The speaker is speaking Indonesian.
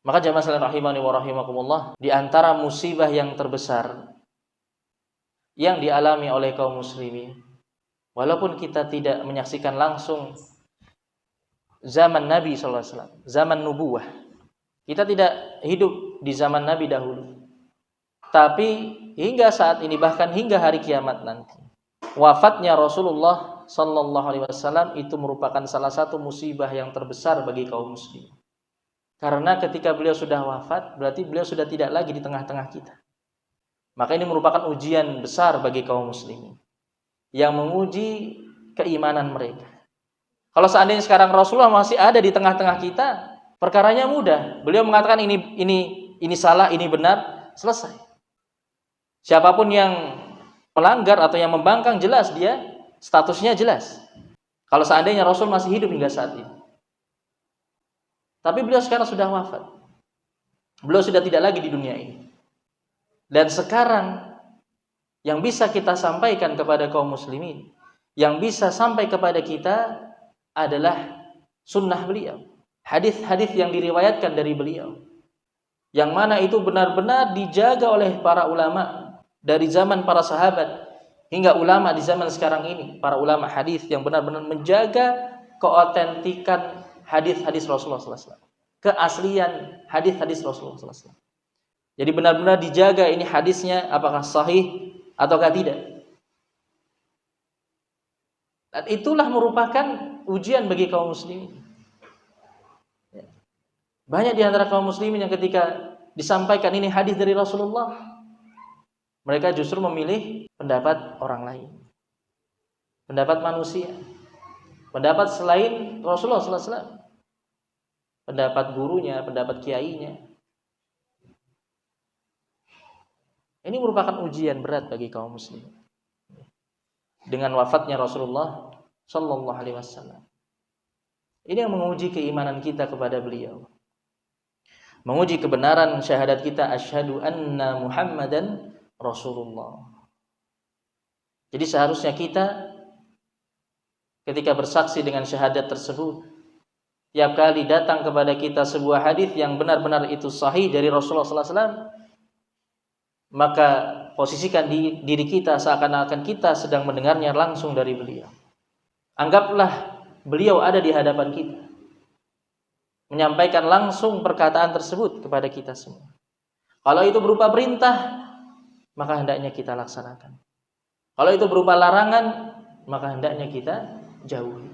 Maka jamaah sekalian rahimani wa rahimakumullah, di antara musibah yang terbesar yang dialami oleh kaum muslimin, walaupun kita tidak menyaksikan langsung zaman Nabi sallallahu alaihi wasallam, zaman nubuwah. Kita tidak hidup di zaman Nabi dahulu. Tapi hingga saat ini, bahkan hingga hari kiamat nanti, wafatnya Rasulullah sallallahu alaihi wasallam itu merupakan salah satu musibah yang terbesar bagi kaum muslimin. Karena ketika beliau sudah wafat, berarti beliau sudah tidak lagi di tengah-tengah kita. Maka ini merupakan ujian besar bagi kaum muslimin yang menguji keimanan mereka. Kalau seandainya sekarang Rasulullah masih ada di tengah-tengah kita, perkaranya mudah. Beliau mengatakan ini salah, ini benar, selesai. Siapapun yang melanggar atau yang membangkang, jelas dia statusnya jelas. Kalau seandainya Rasul masih hidup hingga saat ini. Tapi beliau sekarang sudah wafat. Beliau sudah tidak lagi di dunia ini. Dan sekarang yang bisa kita sampaikan kepada kaum muslimin, yang bisa sampai kepada kita adalah sunnah beliau, hadis-hadis yang diriwayatkan dari beliau, yang mana itu benar-benar dijaga oleh para ulama dari zaman para sahabat hingga ulama di zaman sekarang ini, para ulama hadis yang benar-benar menjaga keotentikan hadis-hadis Rasulullah SAW, keaslian hadis-hadis Rasulullah SAW. Jadi benar-benar dijaga ini hadisnya apakah sahih ataukah tidak. Dan itulah merupakan ujian bagi kaum muslimin. Banyak di antara kaum muslimin yang ketika disampaikan ini hadis dari Rasulullah, mereka justru memilih pendapat orang lain, pendapat manusia, pendapat selain Rasulullah SAW, pendapat gurunya, pendapat kiainya. Ini merupakan ujian berat bagi kaum muslimin. Dengan wafatnya Rasulullah sallallahu alaihi wasallam, ini yang menguji keimanan kita kepada beliau, menguji kebenaran syahadat kita, asyhadu anna Muhammadan Rasulullah. Jadi seharusnya kita ketika bersaksi dengan syahadat tersebut, tiap kali datang kepada kita sebuah hadis yang benar-benar itu sahih dari Rasulullah sallallahu alaihi wasallam, maka posisikan diri kita seakan-akan kita sedang mendengarnya langsung dari beliau. Anggaplah beliau ada di hadapan kita, menyampaikan langsung perkataan tersebut kepada kita semua. Kalau itu berupa perintah, maka hendaknya kita laksanakan. Kalau itu berupa larangan, maka hendaknya kita jauhi.